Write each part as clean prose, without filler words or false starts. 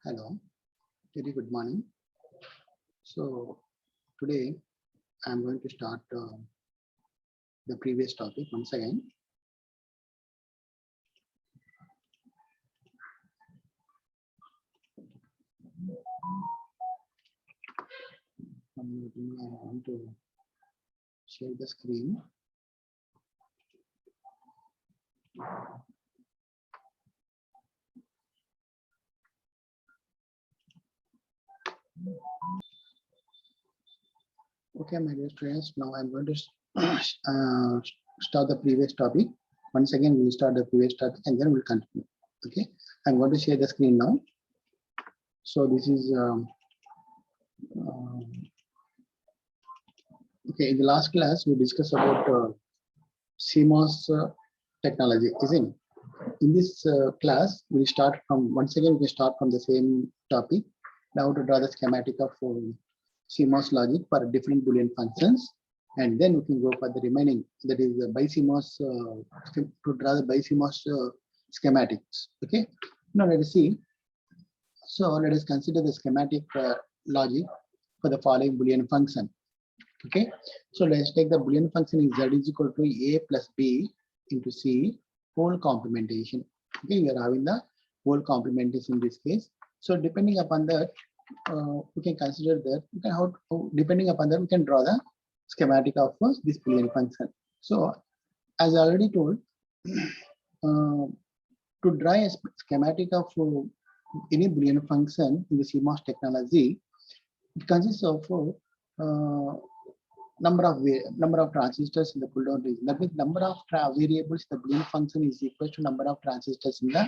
Hello, very good morning. So today I'm going to start the previous topic once again. I want to share the screen. Okay, my dear students, now I'm going to start the previous topic. Once again, we'll start the previous topic and then we'll continue. Okay, I'm going to share the screen now. So this is okay. In the last class, we discussed about CMOS technology, isn't it? In this class, we'll start from once again. We can start from the same topic. Now to draw the schematic of CMOS logic for different Boolean functions, and then we can go for the remaining. That is the BiCMOS to draw the BiCMOS schematics. Okay. Now let us see. So let us consider the schematic logic for the following Boolean function. Okay. So let's take the Boolean function is z is equal to a plus b into c whole complementation. Okay, we are having the whole complementation in this case. So depending upon that, we can consider that we can depending upon that we can draw the schematic of this Boolean function. So as I already told, to draw a schematic of any Boolean function in the CMOS technology, it consists of number of transistors in the pull down region. That means number of variables the Boolean function is equal to number of transistors in the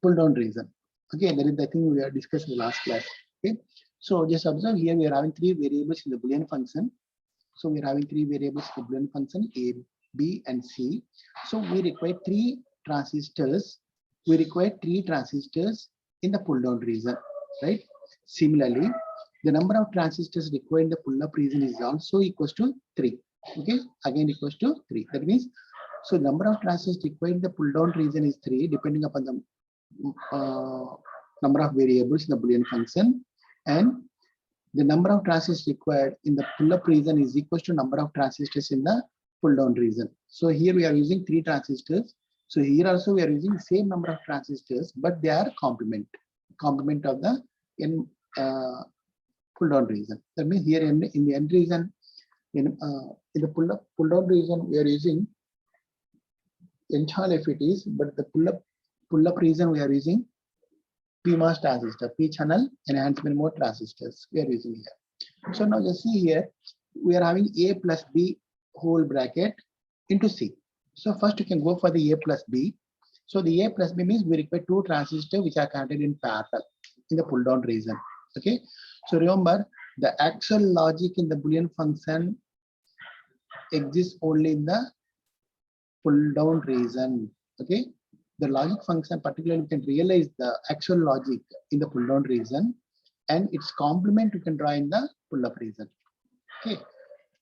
pull down region. Okay, that is the thing we are discussing in the last class. Okay, so just observe here we are having three variables in the Boolean function. So we are having three variables in the Boolean function A, B, and C. So we require three transistors. We require three transistors in the pull down region, right? Similarly, the number of transistors required in the pull-up region is also equals to 3. Okay, again equals to 3. That means, so number of transistors required in the pull-down region is 3, depending upon the number of variables in the Boolean function, and the number of transistors required in the pull-up region is equals to number of transistors in the pull-down region. So here we are using 3 transistors. So here also we are using the same number of transistors, but they are complement of the pull down region. That means here in the end region, in the pull down region, we are using n-channel FETs, but the pull up region we are using PMOS transistor, P channel enhancement mode transistors we are using here. So now just see here, we are having A plus B whole bracket into C. So first you can go for the A plus B. So the A plus B means we require 2 transistors which are connected in parallel in the pull down region. Okay. So remember, the actual logic in the Boolean function exists only in the pull down region. Okay, the logic function particularly you can realize the actual logic in the pull down region, and its complement you can draw in the pull up region. Okay,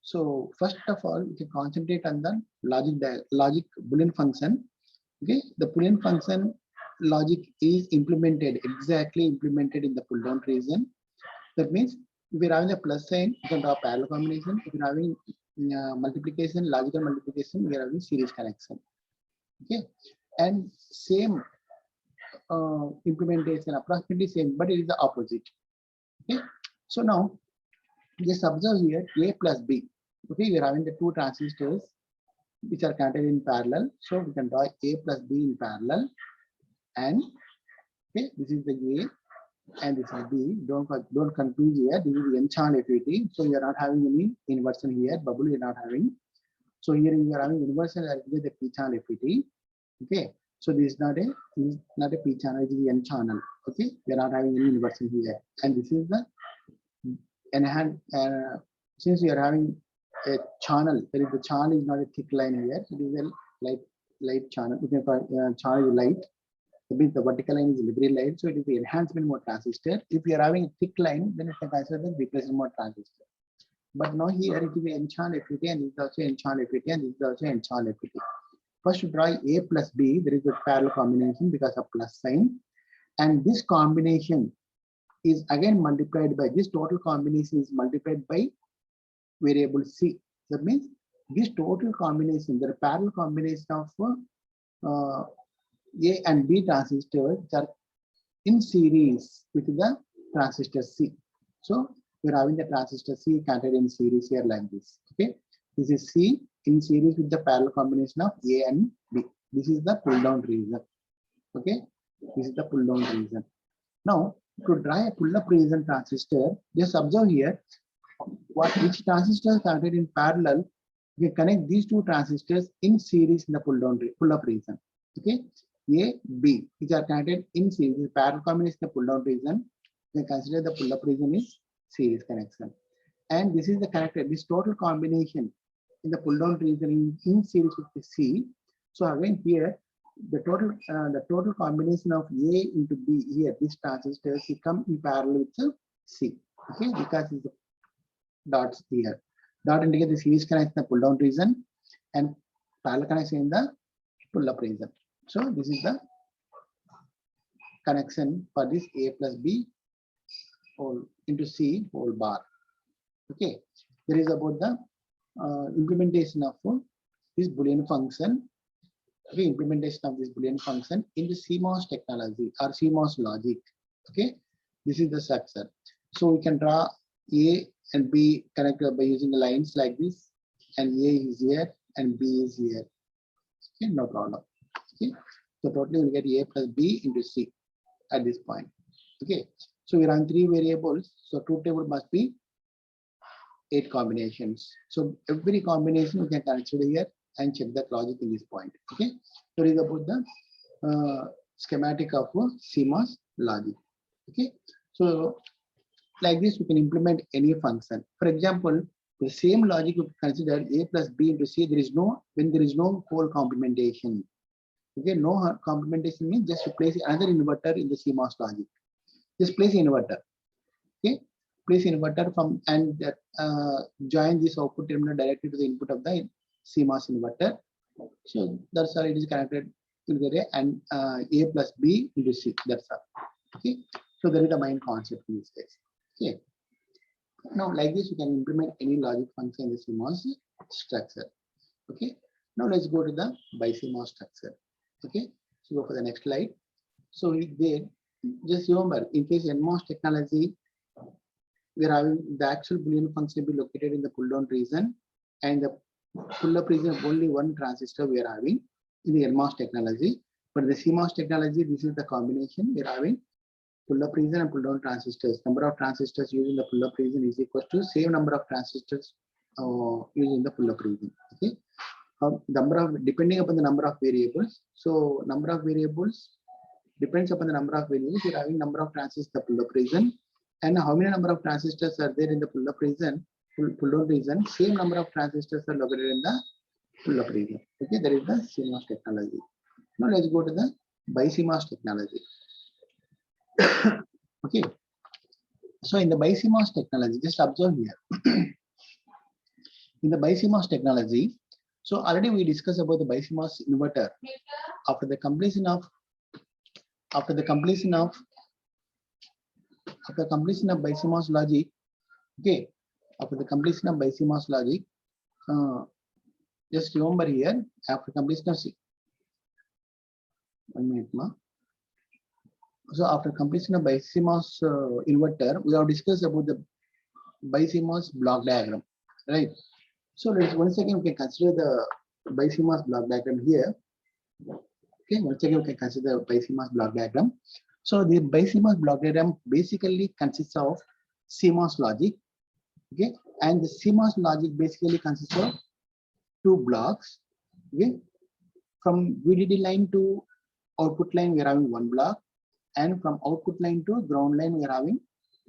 so first of all, we can concentrate on the logic Boolean function. Okay, the Boolean function logic is exactly implemented in the pull down region. That means if you're having a plus sign, you can draw parallel combination. If you're having multiplication, logical multiplication, we are having series connection. Okay, and same implementation, approximately same, but it is the opposite. Okay, so now just observe here A plus B. Okay, we are having the 2 transistors which are connected in parallel. So we can draw A plus B in parallel, and okay, this is the A. And this is B. Don't confuse here. This is the n-channel FET. So you are not having any inversion here. Bubble you are not having. So here you are having inversion with the P channel FET. Okay. So this is not a P channel. It is the n-channel. Okay. We are not having any inversion here. And this is the enhanced. Since we are having a channel, there is the channel is not a thick line here. It is a light channel. We can call channel light. The vertical line is liberal line, so it is the enhancement mode transistor. If you are having a thick line, then it can consider the replacement mode transistor. But now here it is the n-channel FET, and this is also n-channel FET, and this is also n-channel FET. First to draw A plus B, there is a parallel combination because of plus sign. and this combination is again multiplied by this total combination is multiplied by variable C. That means this total combination, the parallel combination of A and B transistors are in series with the transistor C. So we're having the transistor C connected in series here like this. Okay, this is C in series with the parallel combination of A and B. This is the pull down region. Okay, this is the pull down region. Now to draw a pull up region transistor, just observe here which transistors connected in parallel. We connect these two transistors in series in the pull up region. Okay, A, B, which are connected in series. The parallel combination the pull down region. We consider the pull up region is series connection. And this is the connected, this total combination in the pull down region in series with the C. So again here, the total combination of A into B here, these transistors will come in parallel with the C. Okay, because it's the dots here. Dot indicate the series connection in the pull down region and parallel connection in the pull up region. So this is the connection for this A plus B whole into C whole bar. Okay, there is about the implementation of this Boolean function. Okay, implementation of this Boolean function in the CMOS technology or CMOS logic. Okay, this is the structure. So we can draw A and B connected by using lines like this, and A is here and B is here. Okay, no problem. Okay, so totally we get A plus B into C at this point. Okay, so we run 3 variables. So truth table must be 8 combinations. So every combination we can consider here and check that logic in this point. Okay, so it is about the schematic of CMOS logic. Okay, so like this, we can implement any function. For example, the same logic we consider A plus B into C. There is no when there is no pole complementation. Okay, no complementation means just replace another inverter in the CMOS logic. Just place inverter. Okay, place inverter from and join this output terminal directly to the input of the CMOS inverter. So that's how it is connected together and A plus B into C. That's all. Okay, so that is the main concept in this case. Okay. Now, like this, you can implement any logic function in the CMOS structure. Okay. Now, let's go to the BiCMOS structure. Okay. So, go for the next slide. So, there, just remember, in case NMOS technology, we are having the actual Boolean function be located in the pull down region, and the pull up region of only one transistor we are having in the NMOS technology. But the CMOS technology, this is the combination we are having. Pull up region and pull down transistors. Number of transistors used in the pull up region is equal to same number of transistors used in the pull up region. Okay, number of depending upon the number of variables. So number of variables depends upon the number of variables. You're having number of transistors in the pull up region, and how many number of transistors are there in the pull up region, pull down region. Same number of transistors are located in the pull up region. Okay, that is the CMOS technology. Now let's go to the BiCMOS technology. Okay, so in the BiCMOS technology, just observe here. In the BiCMOS technology, so already we discussed about the BiCMOS inverter. After the completion of BiCMOS logic, okay, after the completion of BiCMOS logic, just remember here after completion of 1 minute ma. So after completion of BiCMOS inverter, we have discussed about the BiCMOS block diagram, right? So let's once again we can consider the BiCMOS block diagram here. Okay, once again we can consider the BiCMOS block diagram. So the BiCMOS block diagram basically consists of CMOS logic, okay, and the CMOS logic basically consists of 2 blocks. Okay, from VDD line to output line we are having 1 block. And from output line to ground line, we are having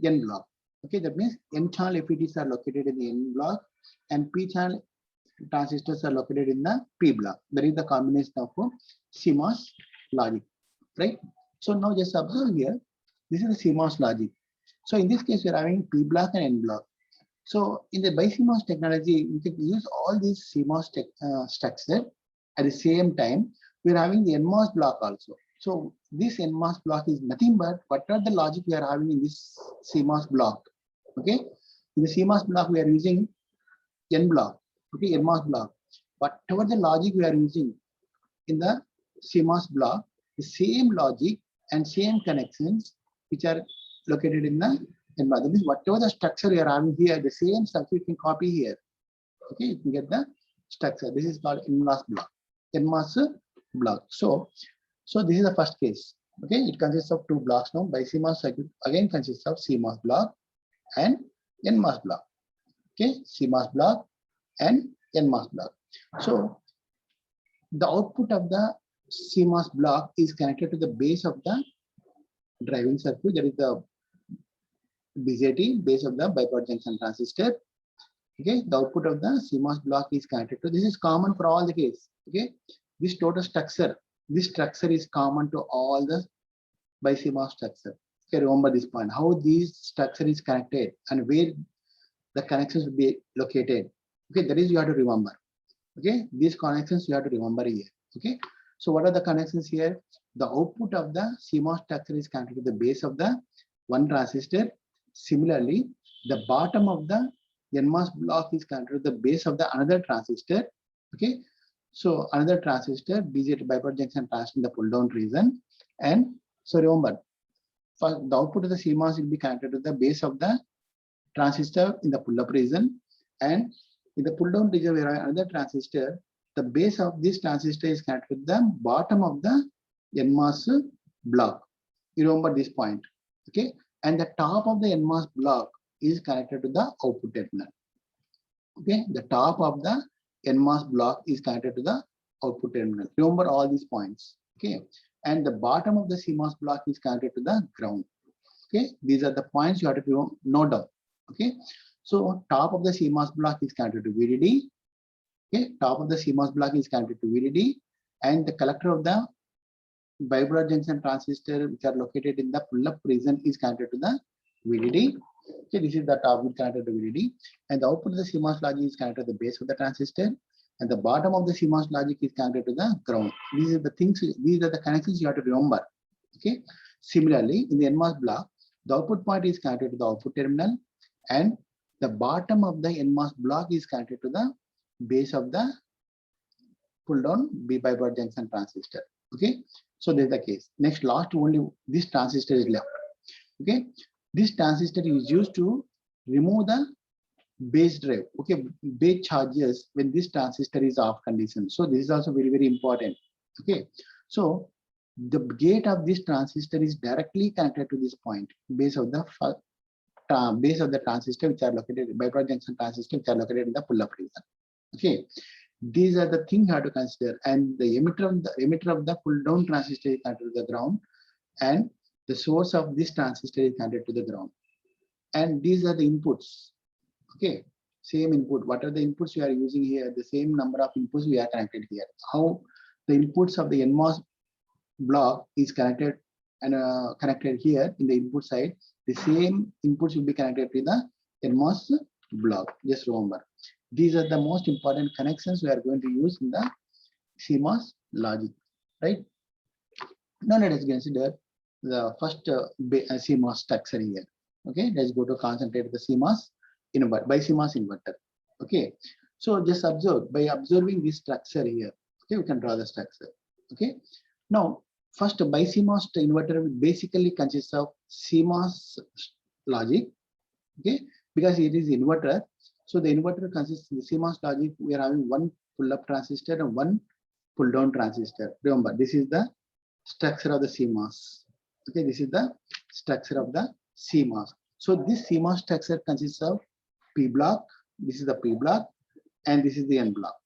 N block. Okay, that means N channel FETs are located in the N block, and P channel transistors are located in the P block. That is the combination of CMOS logic, right? So now just observe here, this is the CMOS logic. So in this case, we are having P block and N block. So in the BiCMOS technology, we can use all these CMOS structure at the same time. We are having the NMOS block also. So this NMOS block is nothing but what are the logic we are having in this CMOS block. Okay, in the CMOS block we are using N block. Okay, NMOS block. Whatever the logic we are using in the CMOS block, the same logic and same connections which are located in the N block. That means whatever the structure you are having here, the same structure you can copy here. Okay, you can get the structure. This is called NMOS block. NMOS block. So this is the first case. Okay, it consists of two blocks now. BiCMOS circuit again consists of CMOS block and NMOS block. Okay, CMOS block and NMOS block. So the output of the CMOS block is connected to the base of the driving circuit, that is the BJT, base of the bipolar junction transistor. Okay, the output of the CMOS block is connected to. This is common for all the cases. Okay, this total structure, this structure is common to all the BiCMOS structure. Okay, remember this point, how this structure is connected and where the connections will be located. Okay, that is you have to remember. Okay, these connections you have to remember here. Okay, so what are the connections here? The output of the CMOS structure is connected to the base of the one transistor. Similarly, the bottom of the NMOS block is connected to the base of the another transistor. Okay, so another transistor, BJT bipolar junction transistor in the pull down region. And so remember, for the output of the CMOS will be connected to the base of the transistor in the pull up region, and in the pull down region where another transistor, the base of this transistor is connected with the bottom of the NMOS block. You remember this point. Okay, and the top of the NMOS block is connected to the output terminal. Okay, the top of the NMOS block is connected to the output terminal. Remember all these points. Okay, and the bottom of the CMOS block is connected to the ground. Okay, these are the points you have to note down. Okay, so top of the CMOS block is connected to VDD. Okay, top of the CMOS block is connected to VDD, and the collector of the bipolar junction transistor which are located in the pull-up region is connected to the VDD. Okay, this is the top bit connected to VDD, and the output of the CMOS logic is connected to the base of the transistor, and the bottom of the CMOS logic is connected to the ground. These are the things, these are the connections you have to remember. Okay, similarly, in the NMOS block, the output point is connected to the output terminal, and the bottom of the NMOS block is connected to the base of the pull down bipolar junction transistor. Okay, so this is the case. Next, last only this transistor is left. Okay, this transistor is used to remove the base drive. Okay, base charges when this transistor is off condition. So this is also very, very important. Okay, so the gate of this transistor is directly connected to this point, base of the transistor which are located bipolar junction transistor which are located in the pull-up region. Okay, these are the things you have to consider, and the emitter of the pull down transistor is connected to the ground, and the source of this transistor is connected to the ground, and these are the inputs. Okay, same input. What are the inputs we are using here? The same number of inputs we are connected here. How the inputs of the NMOS block is connected and connected here in the input side, the same inputs will be connected to the NMOS block. Just remember, these are the most important connections we are going to use in the CMOS logic, right? Now let us consider the first CMOS structure here. Okay, let's go to concentrate the CMOS inverter, BiCMOS inverter. Okay, so just observe, by observing this structure here, okay, we can draw the structure. Okay, now first BiCMOS inverter basically consists of CMOS logic. Okay, because it is inverter, so the inverter consists of the CMOS logic. We are having one pull-up transistor and one pull-down transistor. Remember, this is the structure of the CMOS. Okay, this is the structure of the CMOS. So this CMOS structure consists of P block. This is the P block, and this is the N block.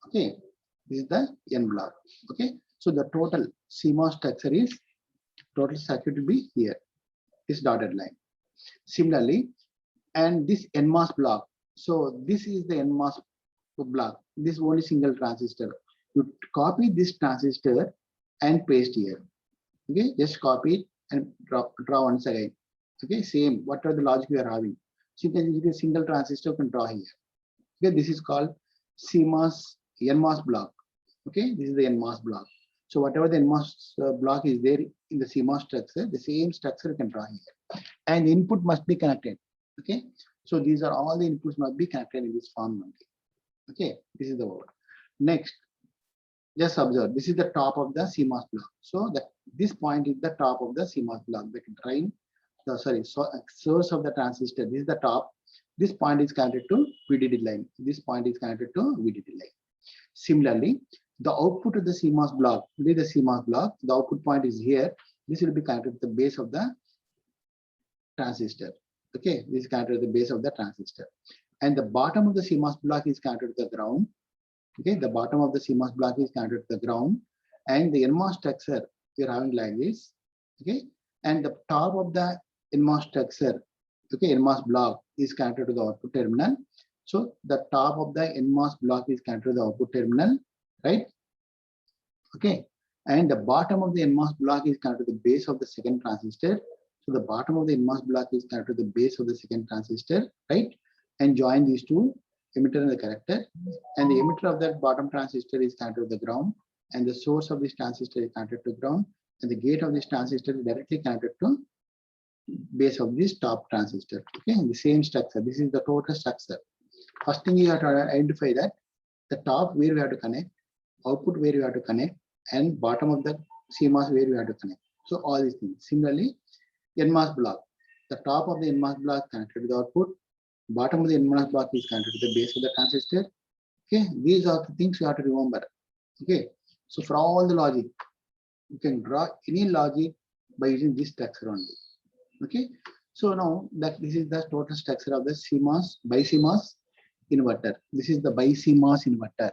Okay, this is the N block. Okay, so the total CMOS structure is, total circuit will be here, this dotted line. Similarly, and this NMOS block. So this is the NMOS block. This only single transistor. You copy this transistor and paste here. Okay, just copy it and draw once again. Okay, same. What are the logic we are having? So you can use a single transistor, you can draw here. Okay, this is called CMOS NMOS block. Okay, this is the NMOS block. So whatever the NMOS block is there in the CMOS structure, the same structure you can draw here. And the input must be connected. Okay. So these are all the inputs must be connected in this form only. Okay. This is the word. Next, just observe. This is the top of the CMOS block. So this point is the top of the CMOS block. The drain, source of the transistor. This is the top. This point is connected to VDD line. This point is connected to VDD line. Similarly, the output of the CMOS block, this is the CMOS block, the output point is here. This will be connected to the base of the transistor. Okay, this is connected to the base of the transistor. And the bottom of the CMOS block is connected to the ground. Okay, the bottom of the CMOS block is connected to the ground. And the NMOS structure, you're having like this. Okay, and the top of the NMOS structure, okay, NMOS block is connected to the output terminal. So the top of the NMOS block is connected to the output terminal, right? Okay, and the bottom of the NMOS block is connected to the base of the second transistor. So the bottom of the NMOS block is connected to the base of the second transistor, right? And join these two, emitter and the collector. And the emitter of that bottom transistor is connected to the ground. And the source of this transistor is connected to ground. And the gate of this transistor is directly connected to base of this top transistor. Okay, in the same structure. This is the total structure. First thing you have to identify that the top where we have to connect, output where you have to connect, and bottom of the CMOS where you have to connect. So all these things. Similarly, NMOS block. The top of the NMOS block connected to the output, bottom of the NMOS block is connected to the base of the transistor. Okay, these are the things you have to remember. Okay, so for all the logic, you can draw any logic by using this structure only. Okay, so now that this is the total structure of the CMOS, BiCMOS inverter. This is the BiCMOS inverter.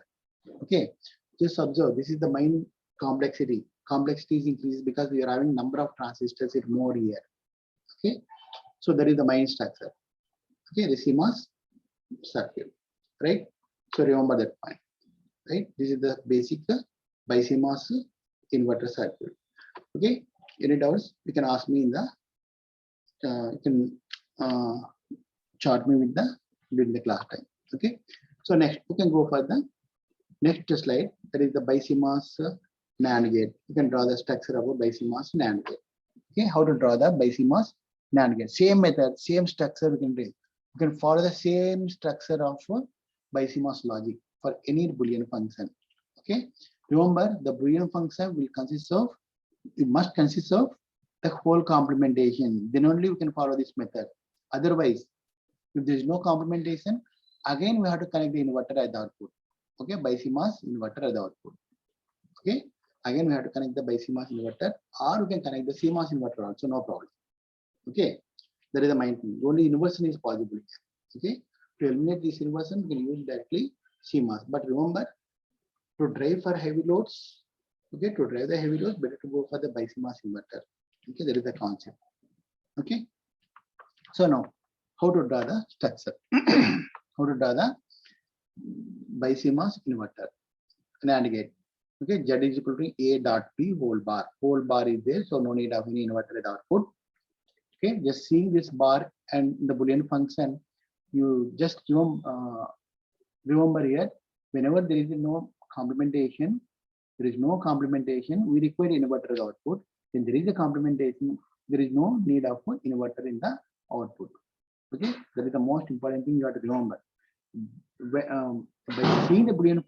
Okay, just observe, this is the main complexity. Complexity is increased because we are having number of transistors is more here. Okay, so that is the main structure. Okay, the CMOS circuit, right? So remember that point, right? This is the basic BiCMOS inverter circuit. Okay, any doubts? You can ask me in the, you can chart me with the during the class time. Okay, so next you can go for the next slide. That is the BiCMOS NAND gate. You can draw the structure of a BiCMOS NAND gate. Okay, how to draw the BiCMOS NAND gate? Same method, same structure we can do. You can follow the same structure of BiCMOS logic for any Boolean function. Okay, remember the Boolean function will consist of, it must consist of the whole complementation. Then only we can follow this method. Otherwise, if there is no complementation, again we have to connect the inverter at the output. Okay, BiCMOS inverter at the output. Okay, again we have to connect the BiCMOS inverter, or we can connect the CMOS inverter also, no problem. Okay, that is the main thing. Only inversion is possible. Okay, to eliminate this inversion, we can use directly CMOS. But remember, to drive for heavy loads, okay, to drive the heavy loads, better to go for the BiCMOS inverter. Okay, that is the concept. Okay, so now how to draw the structure? How to draw the BiCMOS inverter NAND gate? Okay, Z is equal to A dot P whole bar. Whole bar is there, so no need of any inverter at the output. Okay, just seeing this bar and the Boolean function, you just remember here, whenever there is no complementation, we require inverter output. When there is a complementation, there is no need of inverter in the output. Okay, that is the most important thing you have to remember. By seeing the Boolean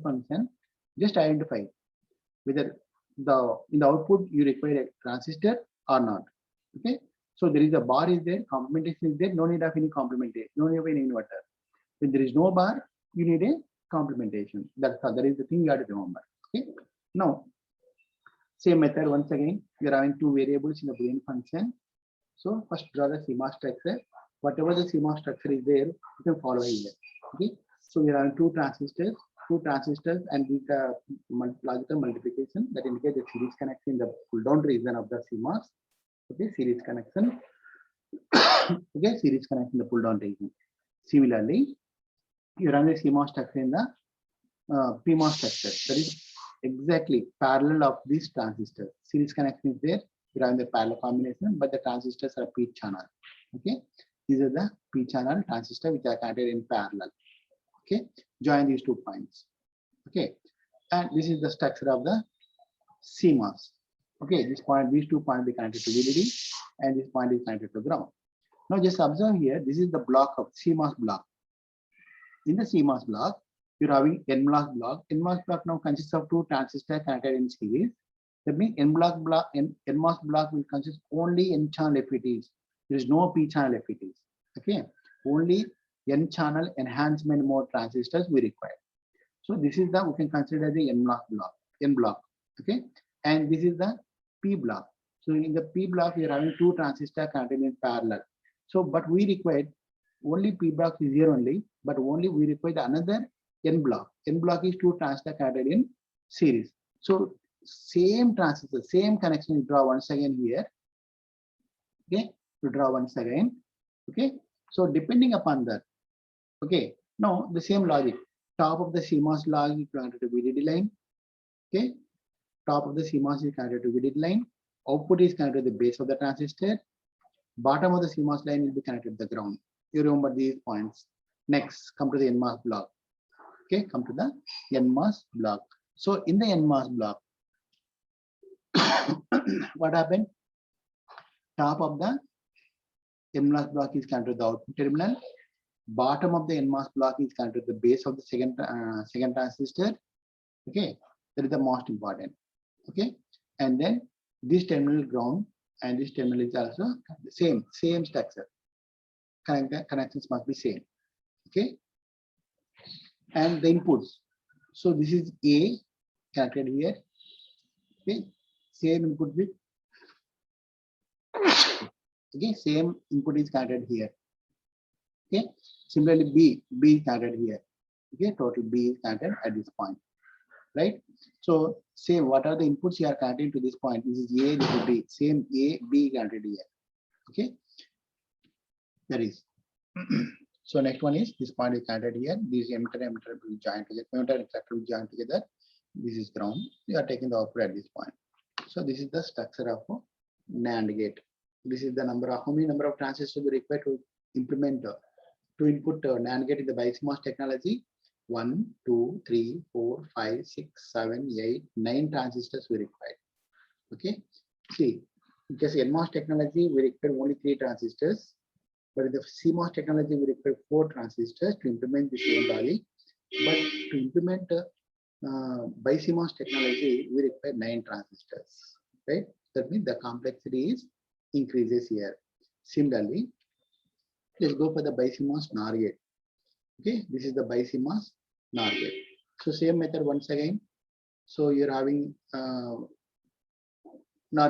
function, just identify whether in the output you require a transistor or not. Okay, so there is a bar is there, complementation is there, no need of any complementation, no need of any inverter. When there is no bar, you need a complementation. That's all. That is the thing you have to remember. Okay, now same method once again. We are having two variables in the Boolean function. So first draw the CMOS structure. Whatever the CMOS structure is there, you can follow here. Okay, so we are having two transistors, and with the logical multiplication that indicates the series connection in the pull down region of the CMOS. Okay, series connection. Okay, series connection in the pull down region. Similarly, you run the CMOS structure in the PMOS structure. That is exactly parallel of this transistor. Series connection is there. You run the parallel combination, but the transistors are P channel. Okay, these are the P channel transistor which are connected in parallel. Okay, join these 2 points. Okay, And this is the structure of the CMOS. Okay, this point, these 2 points be connected to VDD, and this point is connected to ground. Now just observe here, this is the block of CMOS block. In the CMOS block, you're having NMOS block. NMOS block now consists of 2 transistors connected in series. That means NMOS block will consist only N channel FETs. There is no P channel FETs. Okay, only N channel enhancement mode transistors we require. So this is the, we can consider the NMOS block, N block. Okay, and this is the P block. So in the P block, we are having 2 transistors connected in parallel. So, but we require only P block is here only, but only we require another N block. N block is 2 transistors connected in series. So same transistor, same connection, you draw once again here. Okay, to draw once again. Okay, so depending upon that. Okay, now the same logic. Top of the CMOS log is connected to VDD line. Okay, top of the CMOS is connected to VDD line. Output is connected to the base of the transistor. Bottom of the CMOS line will be connected to the ground. You remember these points. Next, come to the NMOS block. Okay, come to the NMOS block. So in the NMOS block, what happened? Top of the NMOS block is connected to the output terminal. Bottom of the NMOS block is connected to the base of the second transistor. Okay, that is the most important. Okay, and then this terminal ground and this terminal is also the same structure. Connections must be same. Okay, and the inputs. So this is A connected here. Okay, same input with. Okay, same input is connected here. Okay, similarly B is connected here. Okay, total B is connected at this point, right? So same, what are the inputs you are connecting to this point? This is A, this is B. Same A, B connected here. Okay, that is. So next one is this point is connected here. This emitter will join together. Emitter and collector will join together. This is ground. We are taking the output at this point. So this is the structure of a NAND gate. This is the number of how many number of transistors we require to implement to input NAND gate in the BiCMOS technology. 1, 2, 3, 4, 5, 6, 7, 8, 9 transistors we require. Okay. See, because NMOS technology we require only 3 transistors. But in the CMOS technology, we require 4 transistors to implement the same logic. But to implement BiCMOS technology, we require 9 transistors, right? That means the complexity is increases here. Similarly, let's go for the BiCMOS NOR gate. Okay, this is the BiCMOS NOR gate. So same method once again. So you're having NOR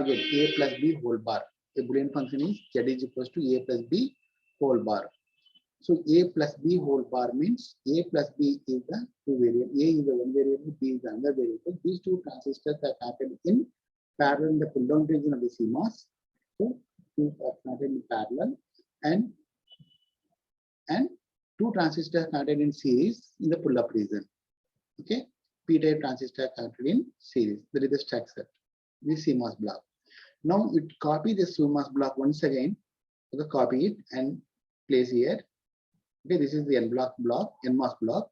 gate A plus B whole bar. The Boolean function is Z is equals to A plus B whole bar. So A plus B whole bar means A plus B is the 2 variable. A is the 1 variable, B is the another variable. These 2 transistors are connected in parallel in the pull down region of the CMOS. So 2 are connected in parallel and 2 transistors connected in series in the pull up region. Okay, P-type transistor connected in series. That is the structure. This CMOS block. Now it copy the CMOS block once again. Okay, copy it and place here. Okay, this is the NMOS block,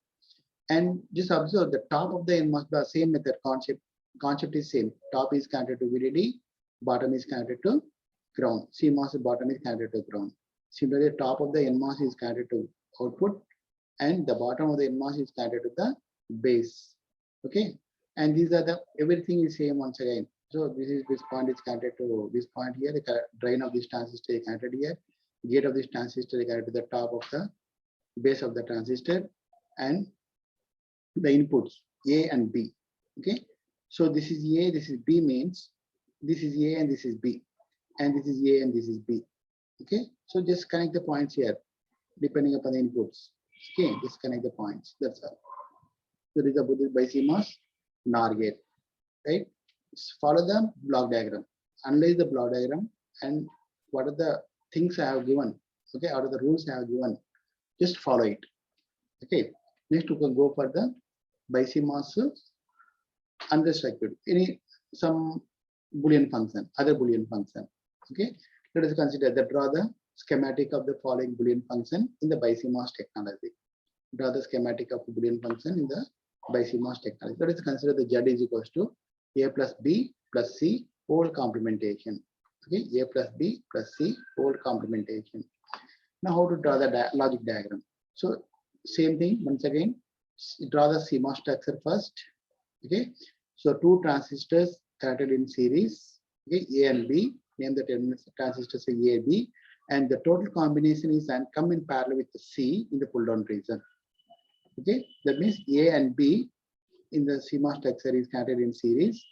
and just observe the top of the NMOS block. Same method concept is same. Top is connected to VDD, bottom is connected to ground. CMOS bottom is connected to ground. Similarly, the top of the NMOS is connected to output, and the bottom of the NMOS is connected to the base. Okay, and these are the everything is same once again. So this point is connected to this point here. The drain of this transistor is connected here. Gate of this transistor is connected to the top of the base of the transistor, and the inputs A and B. Okay, so this is A, this is B means this is A and this is B, and this is A and this is B. Okay, so just connect the points here depending upon the inputs. Okay, just connect the points. That's all. So this is about the BiCMOS NOR gate, right? Follow the block diagram, analyze the block diagram, and what are the things I have given. Okay, out of the rules I have given, just follow it. Okay, next we can go for the BiCMOS under circuit. Some Boolean function, other Boolean function. Okay, let us consider that. Draw the schematic of the following Boolean function in the BiCMOS technology. Draw the schematic of the Boolean function in the by CMOS technology. Let us consider the Z is equals to A plus B plus C whole complementation. Okay, A plus B plus C whole complementation. Now, how to draw the logic diagram? So, same thing once again. Draw the CMOS structure first. Okay, so two transistors connected in series. Okay, A and B. Name the terminals transistors A, B, and the total combination is and come in parallel with the C in the pull down region. Okay, that means A and B in the CMOS structure is connected in series,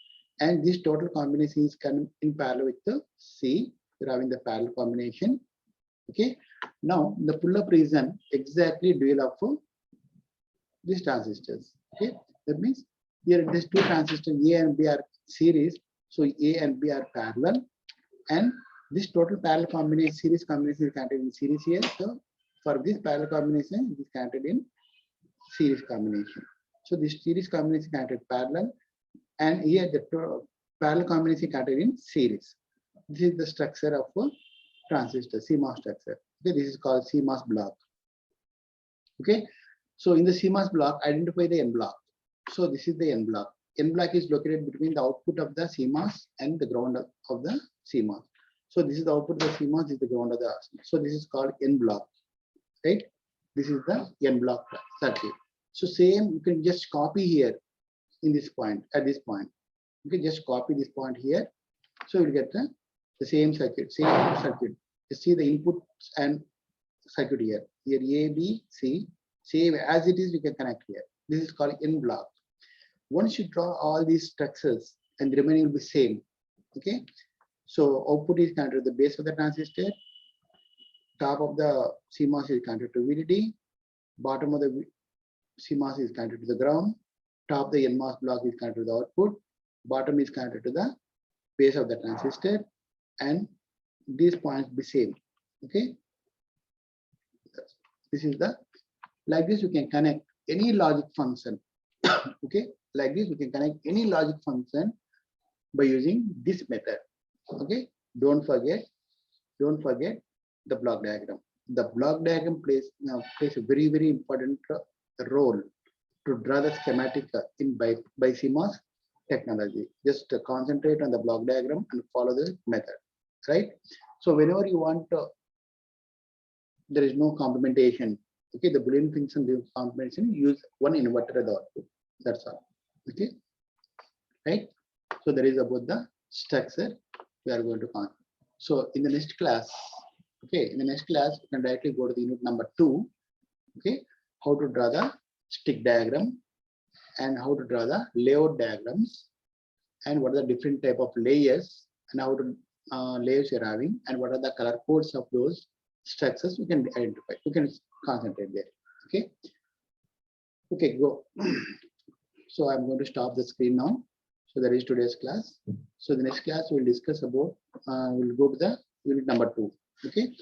and this total combination is coming in parallel with the C. We're having the parallel combination. Okay, now the pull-up region exactly dual of these transistors. Okay, that means here these two transistors A and B are series, so A and B are parallel, and this total parallel combination series combination is connected in series here. So for this parallel combination, it is connected in series combination. So this series combination connected parallel, and here the parallel combination connected in series. This is the structure of a transistor, CMOS structure. Okay, this is called CMOS block. Okay, so in the CMOS block, identify the N block. So this is the N block. N block is located between the output of the CMOS and the ground of the CMOS. So this is the output of the CMOS, this is the ground of the CMOS. So this is called N block, right? This is the N block circuit. So same, you can just copy here in this point, at this point. You can just copy this point here. So you'll get the same circuit, You see the inputs and circuit here. Here A, B, C, same as it is, you can connect here. This is called N block. Once you draw all these structures, and the remaining will be same. Okay. So output is connected to the base of the transistor. Top of the CMOS is connected to VDD. Bottom of the CMOS is connected to the ground. Top of the NMOS block is connected to the output. Bottom is connected to the base of the transistor. And these points be same. Okay. This is the, like this you can connect any logic function. Okay. Like this, you can connect any logic function by using this method. Okay, don't forget the block diagram. The block diagram plays a very important role to draw the schematic in by CMOS technology. Just concentrate on the block diagram and follow the method, right? So whenever you want there is no complementation. Okay, the Boolean function complementation, use one inverter as the output. That's all. Okay, right? So that is about the structure we are going to consider. So in the next class, okay, in the next class, you can directly go to the unit number 2. Okay, how to draw the stick diagram and how to draw the layout diagrams and what are the different type of layers and how to layers you're having and what are the color codes of those structures we can identify. You can concentrate there. Okay. Okay, go. So I'm going to stop the screen now. So that is today's class. So the next class we'll discuss about, we'll go to the unit number 2. Okay.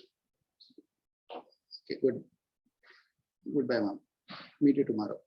Okay, good. Goodbye, ma'am. Meet you tomorrow.